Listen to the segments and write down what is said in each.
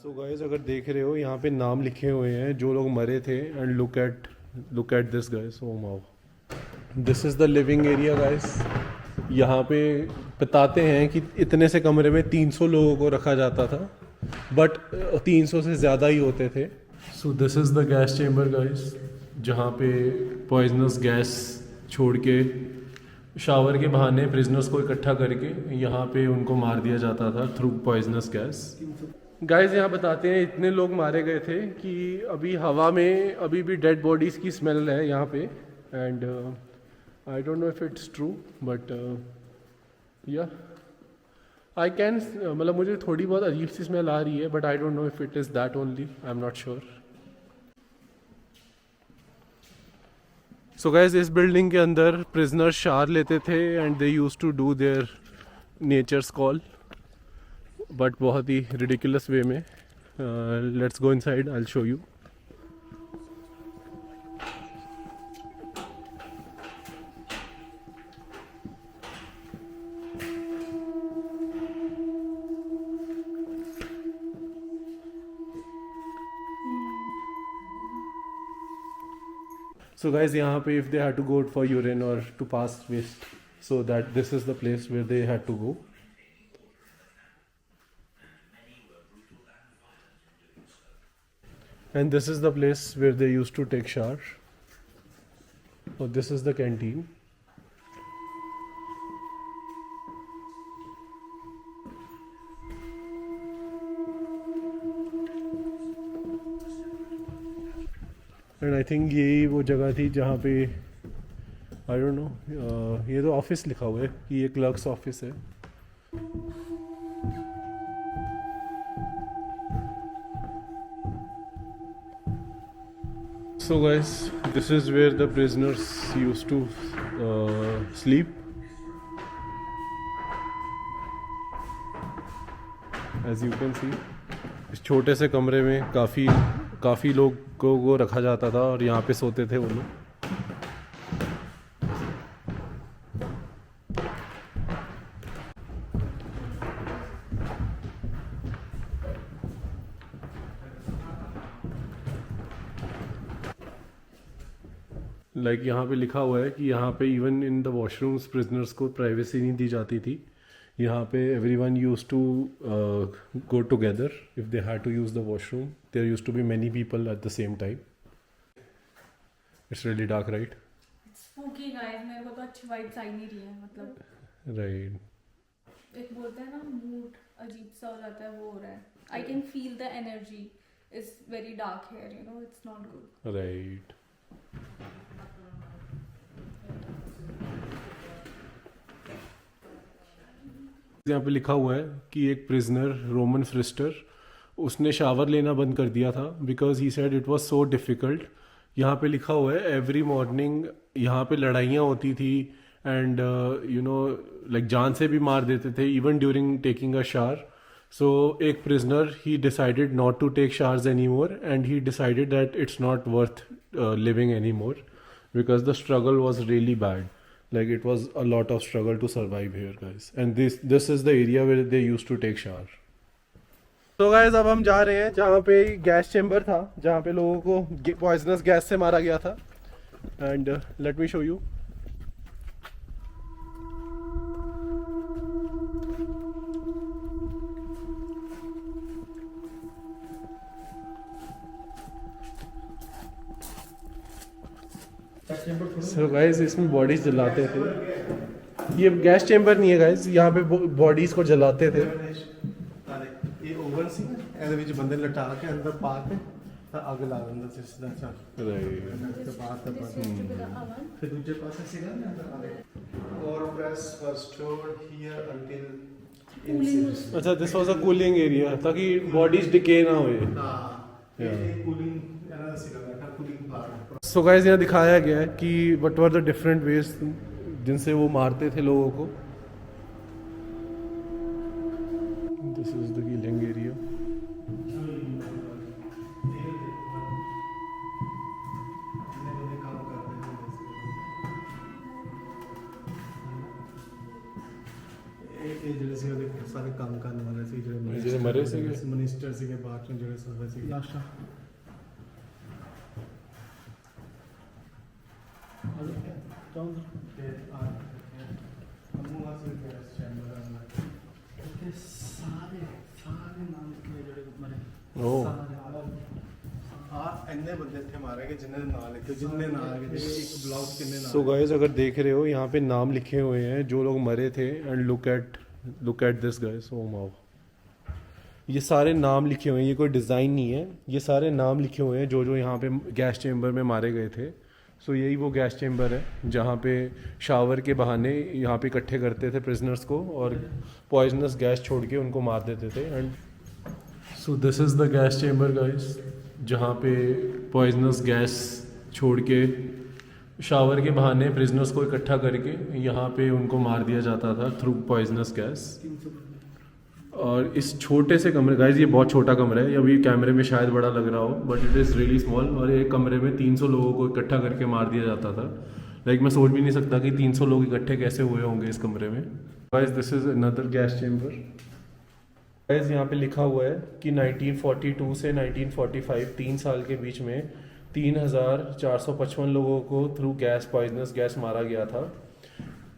So guys अगर देख रहे हो यहाँ पे नाम लिखे हुए हैं जो लोग मरे थे and look at this guys. Oh माओ, this is the living area guys. यहाँ पे बताते हैं कि इतने से कमरे में 300 लोगों को रखा जाता था, बट 300 से ज़्यादा ही होते थे। So this is the gas chamber guys, जहाँ पे पॉइजनस गैस छोड़ के शावर के बहाने प्रिजनर्स को इकट्ठा करके यहाँ पे उनको मार दिया जाता था थ्रू पॉइजनस गैस। गाइस यहाँ बताते हैं इतने लोग मारे गए थे कि अभी हवा में अभी भी डेड बॉडीज़ की स्मेल है यहाँ पे। And I don't know if it's true, but या आई कैन, मतलब मुझे थोड़ी बहुत अजीब सी स्मेल आ रही है, but I don't know if it is that only, I am not sure. So guys इस बिल्डिंग के अंदर प्रिजनर शार लेते थे and they use to do their nature's call, but बहुत ही रिडिकुलस वे में। Let's go inside, I will show you. So guys, यहाँ पे if they had to go for urine or to pass waste, so that this is the place where they had to go. And this is the place where they used to take shower. So this is the canteen. And I think यही वो जगह थी जहाँ पे आई don't no, ये तो office लिखा हुआ है कि ये क्लर्क्स ऑफिस है। So guys this is where the prisoners used to sleep. As you can see इस छोटे से कमरे में काफ़ी लोग को रखा जाता था और यहाँ पे सोते थे वो लोग। लाइक यहाँ पे लिखा हुआ है कि यहाँ पे even in the washrooms prisoners को प्राइवेसी नहीं दी जाती थी। यहाँ पे everyone used to go together if they had to use the washroom. There used to be many people at the same time. It's really dark, right? Spooky guys, मेरे को तो अच्छी वाइब्स आई नहीं रही है, मतलब राइट। एक बोलते हैं ना मूड अजीब सा हो जाता है, वो हो रहा है। I can feel the energy is very dark here, you know, it's not good. Right. यहाँ पे लिखा हुआ है कि एक प्रिजनर रोमन फ्रिस्टर, उसने शावर लेना बंद कर दिया था because he said it was so difficult. यहाँ पे लिखा हुआ है एवरी मॉर्निंग यहाँ पे लड़ाइयाँ होती थी एंड यू नो लाइक जान से भी मार देते थे even during taking a shower. So एक prisoner he decided not to take showers any more and he decided that it's not worth living any more because the struggle was really bad. Like it was a lot of struggle to survive here, guys. And this is the area where they used to take shower. तो guys अब हम जा रहे हैं जहाँ पे gas chamber था, जहाँ पे लोगों को पॉइजनस गैस से मारा गया था। And let me show you. So guys इसमें बॉडीज जलाते थे। ये गैस चेम्बर नहीं है गाइस, यहाँ पे बॉडीज को जलाते थे। ਇਹ ਓਵਨ ਸੀ, ਇਹਦੇ ਵਿੱਚ ਬੰਦੇ ਲਟਾ ਕੇ ਅੰਦਰ ਪਾ ਕੇ ਤਾਂ ਅੱਗ ਲਾ ਦਿੰਦਾ ਸੀ ਸਿੱਧਾ ਚੱਲ। राइट। ਤੇ ਬਾਹਰ ਤੇ ਬਸ ਫਿਰ ਦੂਜੇ ਪਾਸੇ ਸੀਗਾ ਨਾ ਅੰਦਰ ਆਲੇ ਔਰ press was stored here until अच्छा this was a cooling area ताकि बॉडीज डिके ना होए। ਹਾਂ ਇਹ ਕੂਲਿੰਗ ਇਹਨਾਂ ਦਾ ਸੀਗਾ ਬੈਠਾ ਕੂਲਿੰग ਪਲਾਂਟ। सो गाइस यहाँ दिखाया गया है कि what were the different ways जिनसे वो मारते थे लोगों को। This is the killing area. ਇਹ ਜਿਹੜੇ ਸੀ ਉਹਦੇ ਸਾਰੇ ਕੰਮ ਕਰਨ ਵਾਲੇ ਸੀ ਜਿਹੜੇ ਜਿਹੜੇ ਮਰੇ से मिनिस्टर से के बाद में जुड़े सब वैसे लास्ट ओ इतने बंदे थे हमारे के जिन्हें ना लिखे जिन्हें ना आगे थे एक ब्लॉग किन्ने ना सो गाइस अगर देख रहे हो यहाँ पे नाम लिखे हुए हैं जो लोग मरे थे and look at this guys oh Mao ये सारे नाम लिखे हुए हैं, ये कोई डिज़ाइन नहीं है, ये सारे नाम लिखे हुए हैं जो जो यहाँ पे गैस चेम्बर में मारे गए थे। सो यही वो गैस चेम्बर है जहाँ पे शावर के बहाने यहाँ पे इकट्ठे करते थे प्रिजनर्स को और पॉइजनस गैस छोड़ के उनको मार देते थे। And so this is the gas chamber guys जहाँ पे पॉइजनस गैस छोड़ के शावर के बहाने प्रिजनर्स को इकट्ठा करके यहाँ पे उनको मार दिया जाता था थ्रू पॉइजनस गैस। और इस छोटे से कमरे गाइस, ये बहुत छोटा कमरा है, अभी कैमरे में शायद बड़ा लग रहा हो but it is really small, और एक कमरे में 300 लोगों को इकट्ठा करके मार दिया जाता था। लाइक मैं सोच भी नहीं सकता कि 300 लोग इकट्ठे कैसे हुए होंगे इस कमरे में। Guys this is another gas chamber. Guys यहाँ पे लिखा हुआ है कि 1942 से 1945 3 साल के बीच में 3455 लोगों को थ्रू पॉइजनस गैस मारा गया था।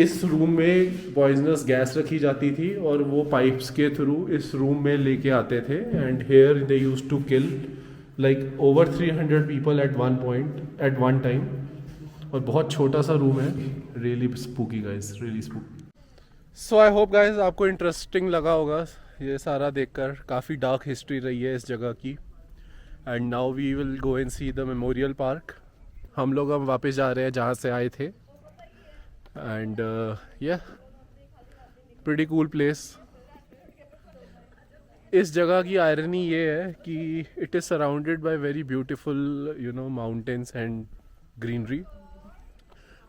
इस रूम में पॉइजनस गैस रखी जाती थी और वो पाइप्स के थ्रू इस रूम में लेके आते थे and here they used to kill like over 300 people at one time. और बहुत छोटा सा रूम है, really spooky guys, really spooky. So I hope guys आपको इंटरेस्टिंग लगा होगा ये सारा देखकर। काफ़ी डार्क हिस्ट्री रही है इस जगह की। And now we will go and see the memorial park. हम लोग अब वापस जा रहे हैं जहाँ से आए थे। And yeah, pretty cool place। इस जगह की आयरनी ये है कि it is surrounded by very beautiful mountains and greenery,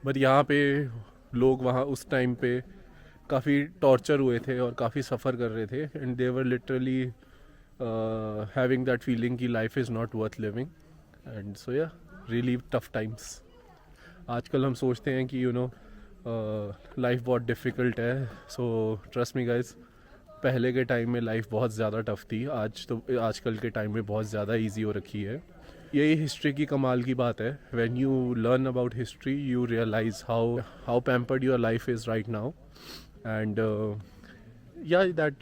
but यहाँ पे लोग वहाँ उस टाइम पे काफ़ी टॉर्चर हुए थे और काफ़ी सफ़र कर रहे थे and they were literally having that feeling कि life is not worth living. And so yeah really tough times. आजकल हम सोचते हैं कि लाइफ बहुत डिफ़िकल्ट है, सो ट्रस्ट मी गाइज, पहले के टाइम में लाइफ बहुत ज़्यादा टफ थी, आजकल के टाइम में बहुत ज़्यादा इजी हो रखी है। यही हिस्ट्री की कमाल की बात है। When you learn about history you realise how pampered your life is right now. And yeah that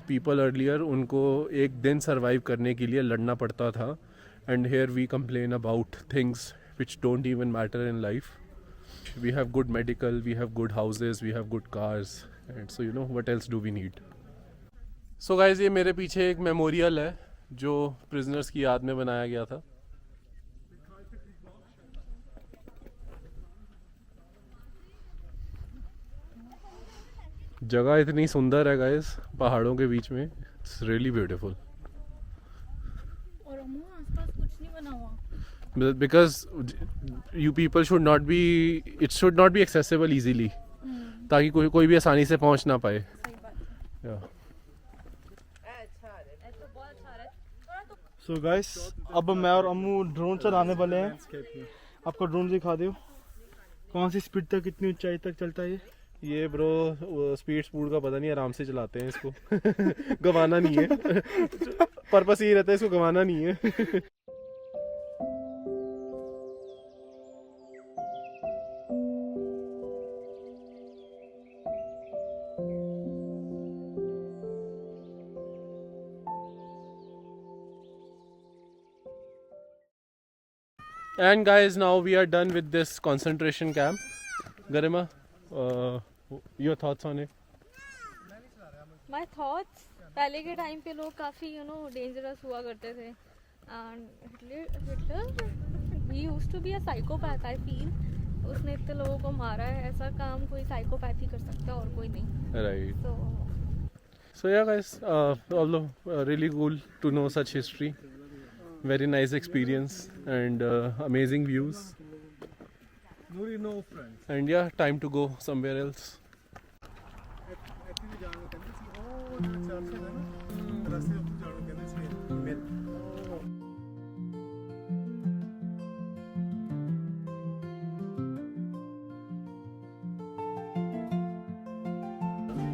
people earlier उनको एक दिन सर्वाइव करने के लिए लड़ना पड़ता था, and here we complain about things which don't even matter in life. We have good medical, we have good houses, we have good cars, and so what else do we need? So guys, ये मेरे पीछे एक memorial है जो prisoners की याद में बनाया गया था। जगह इतनी सुंदर है गाइस, पहाड़ों के बीच में, इट्स रियली ब्यूटीफुल। और आसपास कुछ नहीं बना हुआ because you people should not be, it should not be accessible easily, ताकि कोई भी आसानी से पहुंच ना पाए। सो गाइस अब मैं और अम्मू ड्रोन चलाने वाले हैं। आपको ड्रोन दिखा दो कौन सी स्पीड तक, कितनी ऊंचाई तक चलता है ये ब्रो स्पीड का पता नहीं, आराम से चलाते हैं इसको। गवाना नहीं है। पर्पस यही रहता है, इसको गवाना नहीं है। And guys, now we are done with this concentration camp. Garima, your thoughts on it? My thoughts, पहले के टाइम पे लोग काफ़ी डेंजरस हुआ करते थे and Hitler he used to be a psychopath I feel। उसने इतने लोगों को मारा है, ऐसा काम कोई साइकोपैथ ही कर सकता है और कोई नहीं। Right. So yeah guys, although really cool to know such history. Very nice experience and amazing views. No friends. And yeah, time to go somewhere else.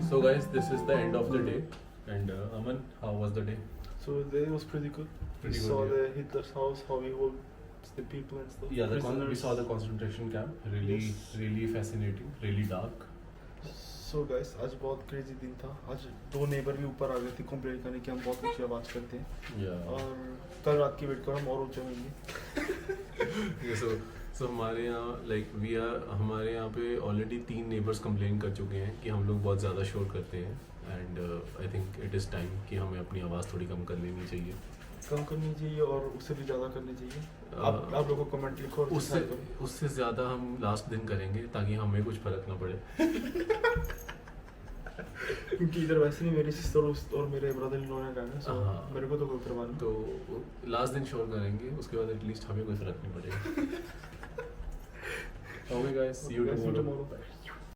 So guys, this is the end of the day. And Aman, how was the day? So the day was pretty good. Pretty we good, saw yeah. the Hitler's house, how he holds the people and stuff. Yeah, we Prisoners. saw the concentration camp. Really, Yes. really fascinating. Really dark. So guys, आज बहुत crazy दिन था. आज 2 neighbour भी ऊपर आ गए थे complaint करने कि हम बहुत ऊंची आवाज करते हैं. Yeah. और कल रात की वेट करो, हम और ऊंचे होंगे. Yeah, so हमारे यहाँ हमारे यहाँ पे ऑलरेडी 3 नेबर्स कंप्लेन कर चुके हैं कि हम लोग बहुत ज़्यादा शोर करते हैं and I think it is time कि हमें अपनी आवाज़ थोड़ी कम कर लेनी चाहिए. कम करनी चाहिए और उससे भी ज़्यादा करनी चाहिए. आप लोगों को कमेंट लिखो और उससे decide करो. उससे ज़्यादा हम लास्ट दिन करेंगे ताकि हमें कुछ फ़र्क ना पड़े. क्योंकि इधर वैसे भी मेरी सिस्टर और मेरे ब्रदर इन लोगों ने रहना, सो हाँ. मेरे को तो कोई परवाह नहीं. तो लास्ट दिन शोर करेंगे, उसके बाद एटलीस्ट हमें कोई फ़र्क नहीं पड़ेगा. Okay guys, see you Guys, see you tomorrow. tomorrow.